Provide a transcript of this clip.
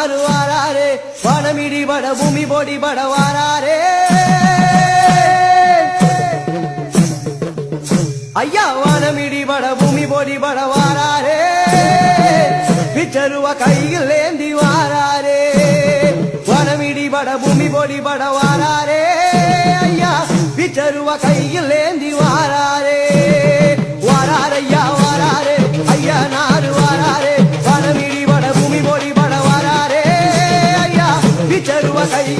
நாறு வாராரே வானமிடி பட பூமி பொடி பட வாராரே ஐயா வானமிடி பட பூமி பொடி பட வாராரே பிச்சருவ கையில் ஏந்தி வாராரே வானமிடி பட பூமி பொடி பட வாராரே ஐயா பிச்சருவ கையில் ஏந்தி வாராரே வாராரையா வாராரே ஐயா நாறு வாராரே வானமிடி பட பூமி பொடி பட வாராரே ஐயா பிச்சருவ கையில்